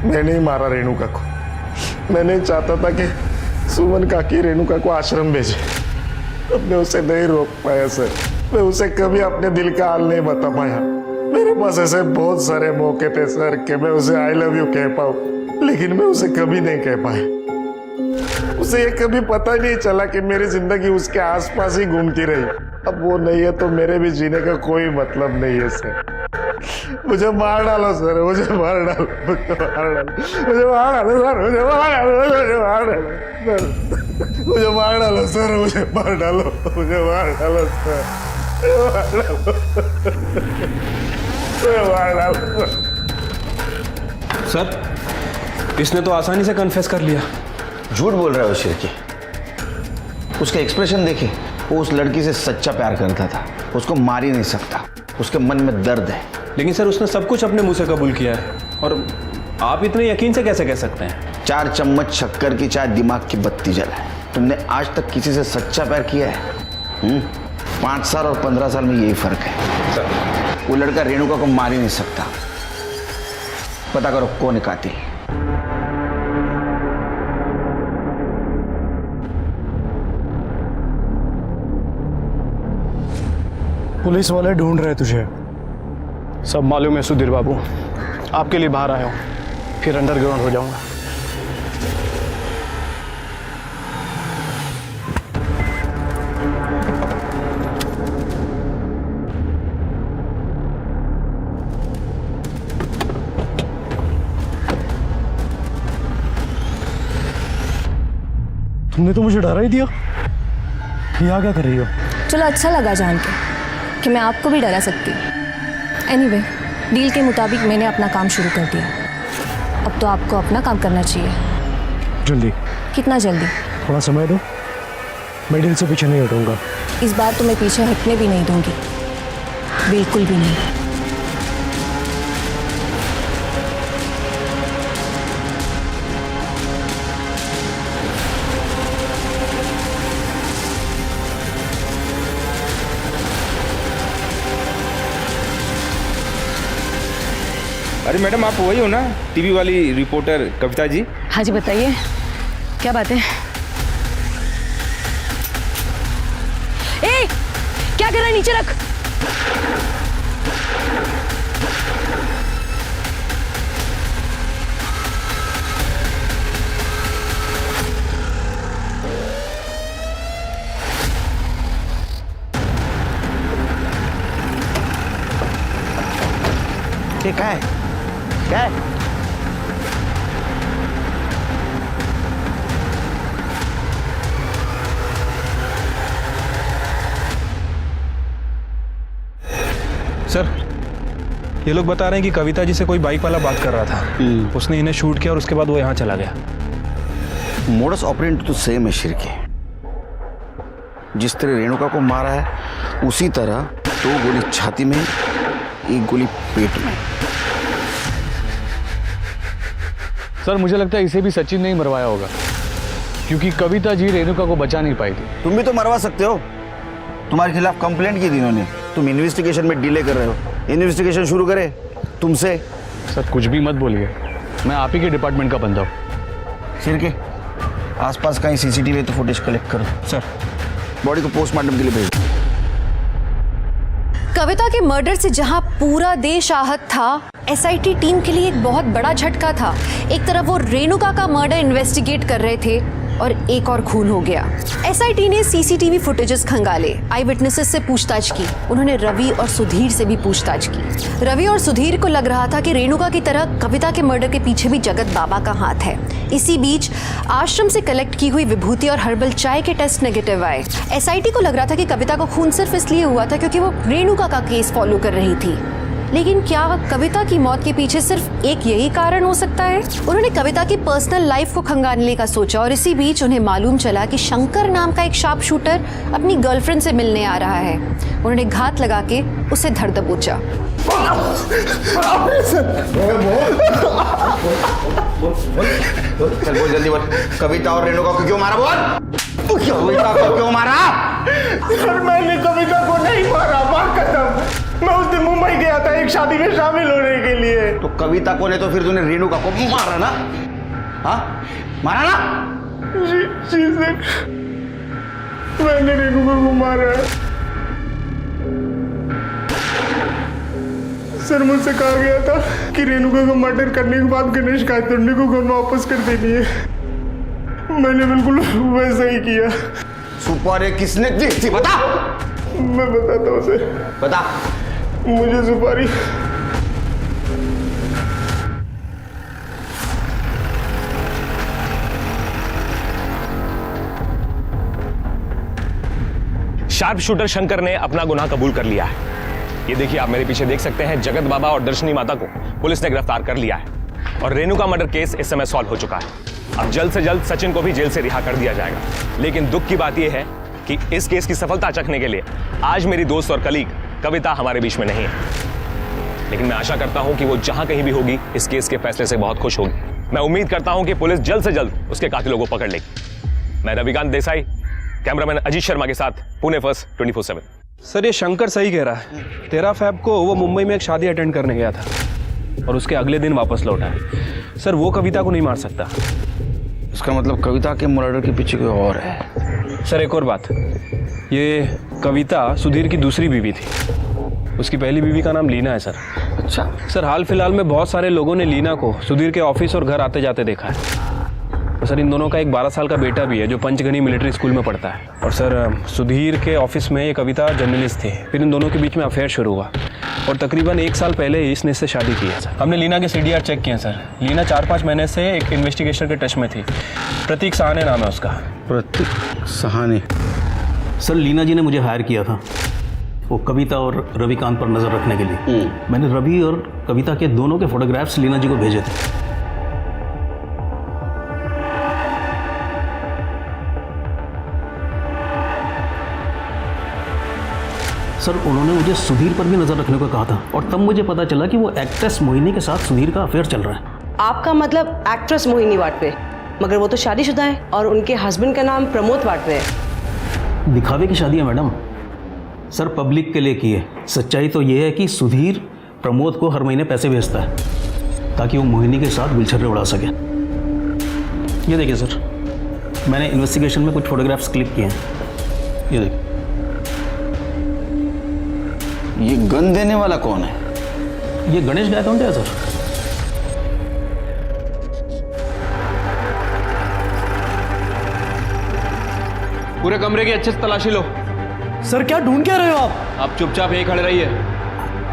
मैंने ही मारा रेणुका को। मैं नहीं चाहता था कि सुमन काकी रेणुका को आश्रम भेजे। अब मैं उसे नहीं रोक पाया सर। मैं उसे कभी अपने दिल का हाल नहीं बता पाया। मेरे पास ऐसे बहुत सारे मौके थे सर कि मैं उसे आई लव यू कह पाऊँ, लेकिन मैं उसे कभी नहीं कह पाया। उसे ये कभी पता ही नहीं चला कि मेरी जिंदगी उसके आसपास ही घूमती रही। अब वो नहीं है तो मेरे भी जीने का कोई मतलब नहीं है सर। मुझे मार डालो सर, मुझे मार डालो, मुझे मार डालो, मुझे मार डालो सर, मुझे मार डालो, मुझे मार डालो, मुझे मार डालो सर, मुझे मार डालो, मुझे मार डालो सर, मुझे मार डालो। सर, इसने तो आसानी से कन्फेस कर लिया। झूठ बोल रहा है वो शिरकी। उसका एक्सप्रेशन देखिए, वो उस लड़की से सच्चा प्यार करता था, उसको मार ही नहीं सकता, उसके मन में दर्द है। लेकिन सर उसने सब कुछ अपने मुंह से कबूल किया है, और आप इतने यकीन से कैसे कह सकते हैं? 4 चम्मच शक्कर की चाय दिमाग की बत्ती जलाए। तुमने आज तक किसी से सच्चा प्यार किया है? 5 साल और 15 साल में यही फर्क है सर। वो लड़का रेणुका को मार ही नहीं सकता। पता करो कौन है कातिल। पुलिस वाले ढूंढ रहे तुझे। सब मालूम है सुधीर बाबू, आपके लिए बाहर आया हूँ, फिर अंडरग्राउंड हो जाऊंगा। तुमने तो मुझे डरा ही दिया। यहाँ क्या कर रही हो? चलो अच्छा लगा जान के कि मैं आपको भी डरा सकती हूँ। एनीवे, डील के मुताबिक मैंने अपना काम शुरू कर दिया। अब तो आपको अपना काम करना चाहिए। जल्दी। कितना जल्दी? थोड़ा समय दो, मैं डील से पीछे नहीं हटूंगा। इस बार तो मैं पीछे हटने भी नहीं दूंगी, बिल्कुल भी नहीं। अरे मैडम, आप वही हो ना, टीवी वाली रिपोर्टर कविता जी? हाँ जी, बताइए क्या बात है? ए, क्या कर रहा है? नीचे रख। क्या है? क्या है? सर, ये लोग बता रहे हैं कि कविता जी से कोई बाइक वाला बात कर रहा था। उसने इन्हें शूट किया और उसके बाद वो यहाँ चला गया। मोडस ऑपरेंड तो सेम है शिरके। जिस तरह रेणुका को मारा है उसी तरह 2 गोली छाती में, 1 गोली पेट में। सर, मुझे लगता है इसे भी सचिन ने ही मरवाया होगा, क्योंकि कविता जी रेणुका को बचा नहीं पाई थी। तुम भी तो मरवा सकते हो। तुम्हारे खिलाफ कंप्लेंट की थी इन्होंने। तुम इन्वेस्टिगेशन में डिले कर रहे हो। इन्वेस्टिगेशन शुरू करे तुमसे। सर, कुछ भी मत बोलिए, मैं आप ही के डिपार्टमेंट का बंदा हूँ। शिरके, आसपास कहीं सीसीटीवी तो फुटेज कलेक्ट करो। सर, बॉडी को पोस्टमार्टम के लिए भेजो। कविता के मर्डर से जहां पूरा देश आहत था, एसआईटी टीम के लिए एक बहुत बड़ा झटका था। एक तरफ वो रेणुका का मर्डर इन्वेस्टिगेट कर रहे थे और एक और खून हो गया। एसआईटी ने सीसीटीवी फुटेजेस खंगाले, आई विटनेसेस से पूछताछ की। उन्होंने रवि और सुधीर से भी पूछताछ की। रवि और सुधीर को लग रहा था कि रेणुका की तरह कविता के मर्डर के पीछे भी जगत बाबा का हाथ है। इसी बीच आश्रम से कलेक्ट की हुई विभूति और हर्बल चाय के टेस्ट नेगेटिव आए। एसआईटी को लग रहा था कि कविता को खून सिर्फ इसलिए हुआ था क्योंकि वो रेणुका का केस फॉलो कर रही थी। लेकिन क्या कविता की मौत के पीछे सिर्फ एक यही कारण हो सकता है? उन्होंने कविता की पर्सनल लाइफ को खंगालने का सोचा और इसी बीच उन्हें मालूम चला कि शंकर नाम का एक शार्प शूटर अपनी गर्लफ्रेंड से मिलने आ रहा है। उन्होंने घात लगा के उसे धर दबोचा। चल बोल, जल्दी बोल। कविता और रेणुका को क्यों मारा? बोल, कविता को क्यों मारा? सर, मैंने कविता को नहीं मारा, मां कसम। मैं उस दिन मुंबई गया था एक शादी में शामिल होने के लिए। तो कविता को ने तो फिर तूने रेणुका को मारा ना? हाँ, मारा ना? जी सर, मैंने रेणुका को मारा है। सर, मुझसे कहा गया था कि रेणुका का मर्डर करने के बाद गणेश कायतुंडे को घर में वापस कर देनी है। मैंने बिल्कुल वैसा ही किया। सुपारी किसने दी थी बता? मैं बताता हूँ सर। बता। मुझे सुपारी शार्प शूटर शंकर ने अपना गुनाह कबूल कर लिया है। ये देखिए, आप मेरे पीछे देख सकते हैं, जगत बाबा और दर्शनी माता को पुलिस ने गिरफ्तार कर लिया है और रेणुका मर्डर केस इस समय सॉल्व हो चुका है। अब जल्द से जल्द सचिन को भी जेल से रिहा कर दिया जाएगा। लेकिन दुख की बात यह है कि इस केस की सफलता चखने के लिए आज मेरी दोस्त और कलीग कविता हमारे बीच में नहीं है। लेकिन मैं आशा करता हूं कि वो जहां कहीं भी होगी, इस केस के फैसले से बहुत खुश होगी। मैं उम्मीद करता हूं कि पुलिस जल्द से जल्द उसके कातिलों को पकड़ लेगी। मैं रविकांत देसाई, कैमरामैन अजीत शर्मा के साथ, पुणे फर्स्ट 24/7। सर, ये शंकर सही कह रहा है। 13 फ़रवरी को वो मुंबई में एक शादी अटेंड करने गया था और उसके अगले दिन वापस लौटा है। सर, वो कविता को नहीं मार सकता। इसका मतलब कविता के मर्डर के पीछे कोई और है। सर, एक और बात, ये कविता सुधीर की दूसरी बीवी थी। उसकी पहली बीवी का नाम लीना है सर। अच्छा सर, हाल फिलहाल में बहुत सारे लोगों ने लीना को सुधीर के ऑफिस और घर आते जाते देखा है। और सर इन दोनों का एक 12 साल का बेटा भी है जो पंचगनी मिलिट्री स्कूल में पढ़ता है। और सर सुधीर के ऑफिस में ये कविता जर्नलिस्ट थे, फिर इन दोनों के बीच में अफेयर शुरू हुआ और तकरीबन 1 साल पहले इसने इससे शादी की है सर। हमने लीना के CDR चेक किए सर। लीना 4-5 महीने से एक इन्वेस्टिगेशन के टच में थी। प्रतीक सहाने नाम है उसका। प्रतीक सहाने? सर लीना जी ने मुझे हायर किया था वो कविता और रविकांत पर नज़र रखने के लिए। मैंने रवि और कविता के दोनों के फोटोग्राफ्स लीना जी को भेजे थे। सर उन्होंने मुझे सुधीर पर भी नज़र रखने को कहा था और तब मुझे पता चला कि वो एक्ट्रेस मोहिनी के साथ सुधीर का अफेयर चल रहा है। आपका मतलब एक्ट्रेस मोहिनी वाटवे, मगर वो तो शादीशुदा है और उनके हस्बैंड का नाम प्रमोद वाटवे है। दिखावे की शादी है मैडम। सर पब्लिक के लिए की है। सच्चाई तो ये है कि सुधीर प्रमोद को हर महीने पैसे भेजता है ताकि वो मोहिनी के साथ गुलछर्रे उड़ा सके। ये देखिए सर, मैंने इन्वेस्टिगेशन में कुछ फोटोग्राफ्स क्लिक किए हैं। ये देखिए। ये गन देने वाला कौन है? ये गणेश गायकवाड़ है सर। पूरे कमरे की अच्छे से तलाशी लो। सर क्या ढूंढ क्या रहे हो आप? आप चुपचाप यहीं खड़े रहिए।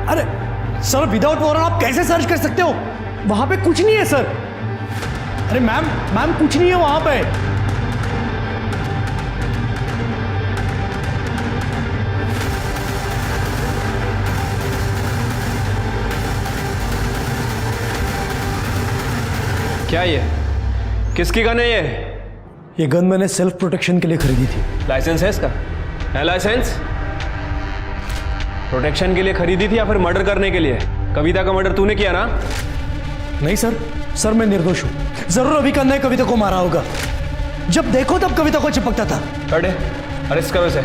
अरे सर विदाउट वारंट आप कैसे सर्च कर सकते हो? वहां पे कुछ नहीं है सर। अरे मैम कुछ नहीं है वहां पे। क्या ये किसकी गन है ये गन मैंने सेल्फ प्रोटेक्शन के लिए खरीदी थी। लाइसेंस है इसका? है लाइसेंस? प्रोटेक्शन के लिए खरीदी थी या फिर मर्डर करने के लिए? कविता का मर्डर तूने किया ना? नहीं सर मैं निर्दोष हूँ। जरूर रविकांत ने कविता को मारा होगा। जब देखो तब कविता को चिपकता था। अरे अरेस्ट करो इसे।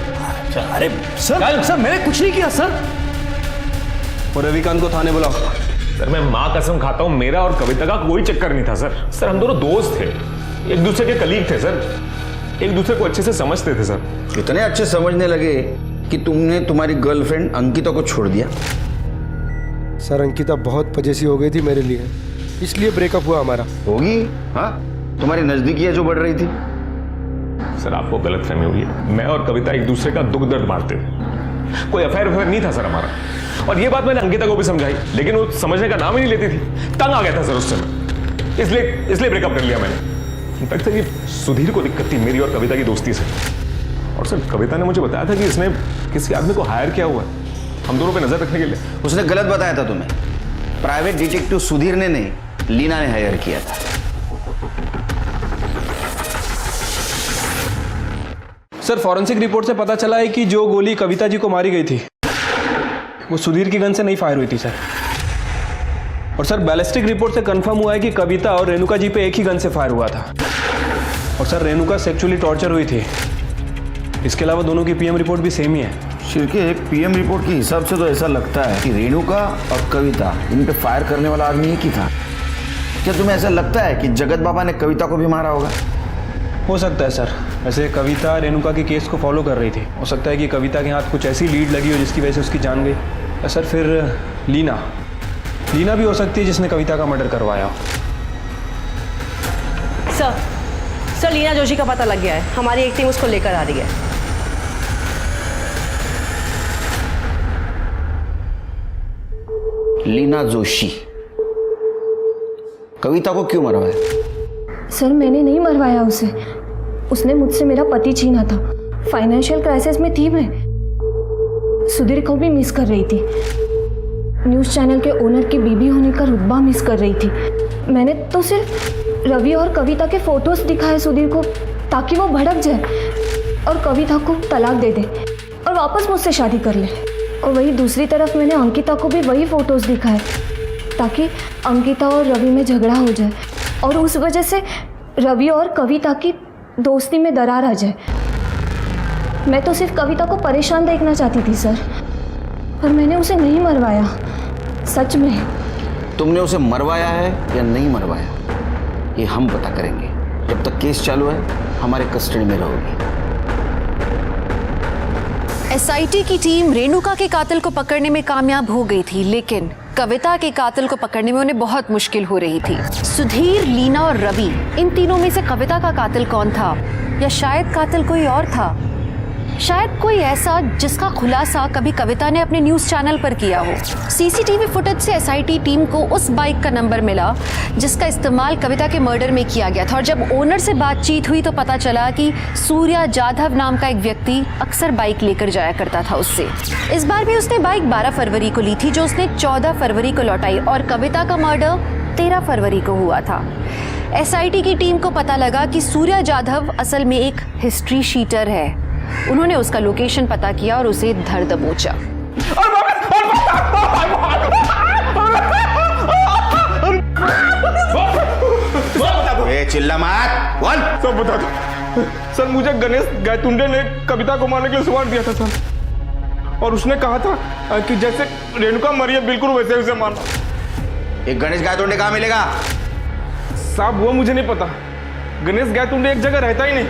अरे सर मैंने कुछ नहीं किया सर। और रविकांत को थाने बुलाओ। सर मैं माँ कसम खाता हूँ, मेरा और कविता का कोई चक्कर नहीं था सर हम दोनों दोस्त थे, एक दूसरे के कलीग थे सर, एक दूसरे को अच्छे से समझते थे सर। इतने अच्छे समझने लगे कि तुमने तुम्हारी गर्लफ्रेंड अंकिता को छोड़ दिया? सर अंकिता बहुत पजेसी हो गई थी मेरे लिए, इसलिए ब्रेकअप हुआ हमारा। होगी, हाँ तुम्हारी नजदीकी है जो बढ़ रही थी। सर आपको गलतफहमी हुई है, मैं और कविता एक दूसरे का दुख दर्द बांटते थे, कोई अफेयर नहीं था सर हमारा। और ये बात मैंने अंकिता को भी समझाई, लेकिन वो समझने का नाम ही नहीं लेती थी। तंग आ गया था सर उस समय, इसलिए ब्रेकअप कर लिया मैंने। इनफैक्ट सर ये सुधीर को दिक्कत थी मेरी और कविता की दोस्ती से। और सर कविता ने मुझे बताया था कि इसने किसी आदमी को हायर किया हुआ है हम दोनों पे नजर रखने के लिए। उसने गलत बताया था तुम्हें। प्राइवेट डिटेक्टिव सुधीर ने नहीं, लीना ने हायर किया था। सर फॉरेंसिक रिपोर्ट से पता चला है कि जो गोली कविता जी को मारी गई थी वो सुधीर की गन से नहीं फायर हुई थी सर। और सर बैलिस्टिक रिपोर्ट से कंफर्म हुआ है कि कविता और रेणुका जी पे एक ही गन से फायर हुआ था। और सर रेणुका सेक्सुअली टॉर्चर हुई थी। इसके अलावा दोनों की PM रिपोर्ट भी सेम ही है। शिरके एक PM रिपोर्ट के हिसाब से तो ऐसा लगता है कि रेणुका और कविता इन पे फायर करने वाला आदमी एक ही था। क्या तुम्हें ऐसा लगता है कि जगत बाबा ने कविता को भी मारा होगा? हो सकता है सर। वैसे कविता रेणुका के केस को फॉलो कर रही थी, हो सकता है कि कविता के हाथ कुछ ऐसी लीड लगी हो जिसकी वजह से उसकी जान गई। या सर फिर लीना भी हो सकती है जिसने कविता का मर्डर करवाया। सर लीना जोशी का पता लग गया है। हमारी एक टीम उसको लेकर आ रही है। लीना जोशी कविता को क्यों मरवाया? सर मैंने नहीं मरवाया उसे। उसने मुझसे मेरा पति छीना था। फाइनेंशियल क्राइसिस में थी मैं। सुधीर को भी मिस कर रही थी। न्यूज़ चैनल के ओनर की बीबी होने का रुतबा मिस कर रही थी। मैंने तो सिर्फ रवि और कविता के फोटोज दिखाए सुधीर को ताकि वो भड़क जाए और कविता को तलाक दे दे और वापस मुझसे शादी कर ले। और वही दूसरी तरफ मैंने अंकिता को भी वही फोटोज दिखाए ताकि अंकिता और रवि में झगड़ा हो जाए और उस वजह से रवि और कविता की दोस्ती में दरार आ जाए। मैं तो सिर्फ कविता को परेशान देखना चाहती थी सर, पर मैंने उसे नहीं मरवाया। सच में। तुमने उसे मरवाया है या नहीं मरवाया ये हम पता करेंगे। जब तक केस चालू है हमारे कस्टडी में रहोगी। SIT की टीम रेणुका के कातिल को पकड़ने में कामयाब हो गई थी, लेकिन कविता के कातिल को पकड़ने में उन्हें बहुत मुश्किल हो रही थी। सुधीर, लीना और रवि, इन तीनों में से कविता का कातिल कौन था, या शायद कातिल कोई और था? शायद कोई ऐसा जिसका खुलासा कभी कविता ने अपने न्यूज चैनल पर किया हो। सीसीटीवी फुटेज से एसआईटी टीम को उस बाइक का नंबर मिला जिसका इस्तेमाल कविता के मर्डर में किया गया था, और जब ओनर से बातचीत हुई तो पता चला कि सूर्या जाधव नाम का एक व्यक्ति अक्सर बाइक लेकर जाया करता था उससे। इस बार भी उसने बाइक 12 फरवरी को ली थी, जो उसने 14 फरवरी को लौटाई, और कविता का मर्डर 13 फरवरी को हुआ था। एसआईटी की टीम को पता लगा कि सूर्या जाधव असल में एक हिस्ट्री शीटर है। उन्होंने उसका लोकेशन पता किया और उसे धर दबोचा। चिल्ला मत, बोल। सब बता दो सर। मुझे गणेश गायतुंडे ने कविता को मारने के लिए सुवार दिया था सर, और उसने कहा था कि जैसे रेणुका मरी है बिल्कुल वैसे उसे मारना। एक गणेश गायतुंडे कहाँ मिलेगा? साहब वो मुझे नहीं पता, गणेश गायतुंडे एक जगह रहता ही नहीं।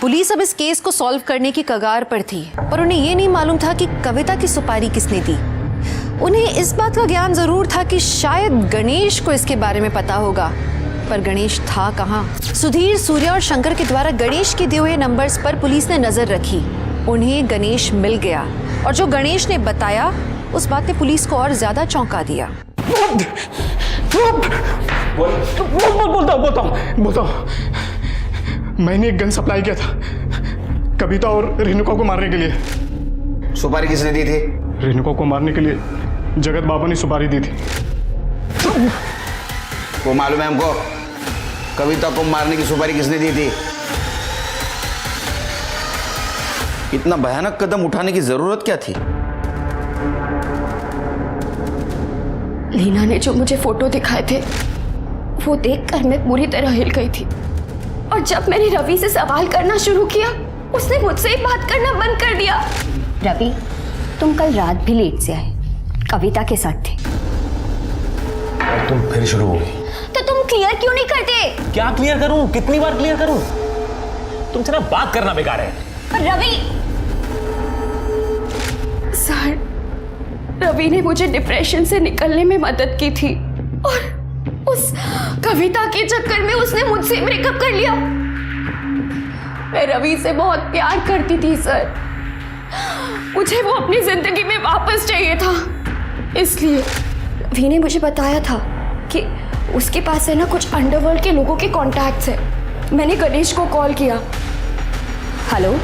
पुलिस अब इस केस को सॉल्व करने की कगार पर थी, पर उन्हें यह नहीं मालूम था कि कविता की सुपारी किसने दी। उन्हें इस बात का ज्ञान जरूर था कि शायद गणेश को इसके बारे में पता होगा, पर गणेश था कहाँ? सुधीर, सूर्या और शंकर के द्वारा गणेश के दिए हुए नंबर्स पर पुलिस ने नजर रखी। उन्हें गणेश मिल गया, और जो गणेश ने बताया उस बात ने पुलिस को और ज्यादा चौंका दिया। बोलता हूँ। मैंने एक गन सप्लाई किया था कविता और रेणुका को मारने के लिए। सुपारी किसने दी थी? रेणुका को मारने के लिए जगत बाबा ने सुपारी दी थी। वो मालूम है हमको, कविता को मारने की सुपारी किसने दी थी? इतना भयानक कदम उठाने की जरूरत क्या थी? लीना ने जो मुझे फोटो दिखाए थे वो देखकर मैं पूरी तरह हिल गई थी, और जब मैंने रवि से सवाल करना शुरू किया उसने मुझसे ही बात करना बंद कर दिया। रवि, तुम कल रात भी लेट से आए, कविता के साथ थे। और तुम फिर शुरू हो गई। तो तुम क्लियर क्यों नहीं करते? क्या क्लियर करूं? कितनी बार क्लियर करूं? तुमसे ना बात करना बेकार है। पर रवि सर, रवि ने मुझे डिप्रेशन से निकलने में मदद की थी, और उस कविता के चक्कर में उसने मुझसे ब्रेकअप कर लिया। मैं रवि से बहुत प्यार करती थी सर, मुझे वो अपनी जिंदगी में वापस चाहिए था। इसलिए रवि ने मुझे बताया था कि उसके पास है ना कुछ अंडरवर्ल्ड के लोगों के कॉन्टैक्ट्स है। मैंने गणेश को कॉल किया। हेलो,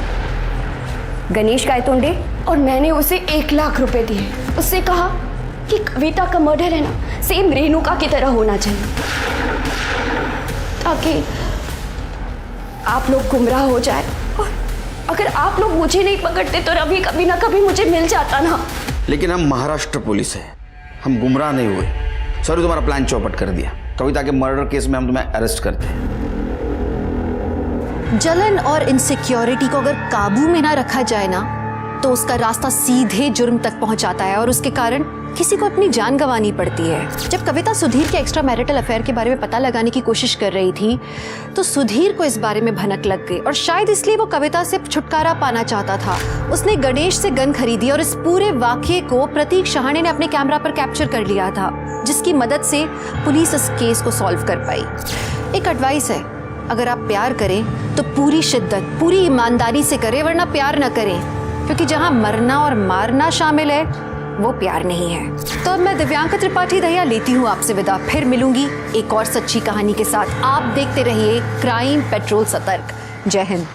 गणेश गायतुंडे? और मैंने उसे 1 लाख रुपए दिए। उससे कहा कि कविता का मर्डर है ना सेम रेणुका की तरह होना चाहिए, ताकि आप लोग गुमराह हो जाए, और अगर आप लोग मुझे नहीं पकड़ते तो रवि कभी ना कभी मुझे मिल जाता ना। लेकिन हम महाराष्ट्र पुलिस है, हम गुमराह नहीं हुए। सर, तुम्हारा प्लान चौपट कर दिया। कविता के मर्डर केस में हम तुम्हें अरेस्ट करते हैं। जलन और इनसिक्योरिटी को अगर काबू में ना रखा जाए ना, तो उसका रास्ता सीधे जुर्म तक पहुंचाता है, और उसके कारण किसी को अपनी जान गंवानी पड़ती है। जब कविता सुधीर के एक्स्ट्रा मैरिटल अफेयर के बारे में पता लगाने की कोशिश कर रही थी, तो सुधीर को इस बारे में भनक लग गई, और शायद इसलिए वो कविता से छुटकारा पाना चाहता था। उसने गणेश से गन खरीदी, और इस पूरे वाकये को प्रतीक शहाणे ने अपने कैमरा पर कैप्चर कर लिया था, जिसकी मदद से पुलिस इस केस को सॉल्व कर पाई। एक एडवाइस है, अगर आप प्यार करें तो पूरी शिद्दत, पूरी ईमानदारी से करें, वरना प्यार न करें, क्योंकि जहां मरना और मारना शामिल है वो प्यार नहीं है। तो अब मैं दिव्यांका त्रिपाठी दहिया लेती हूँ आपसे विदा। फिर मिलूंगी एक और सच्ची कहानी के साथ। आप देखते रहिए क्राइम पेट्रोल सतर्क। जय हिंद।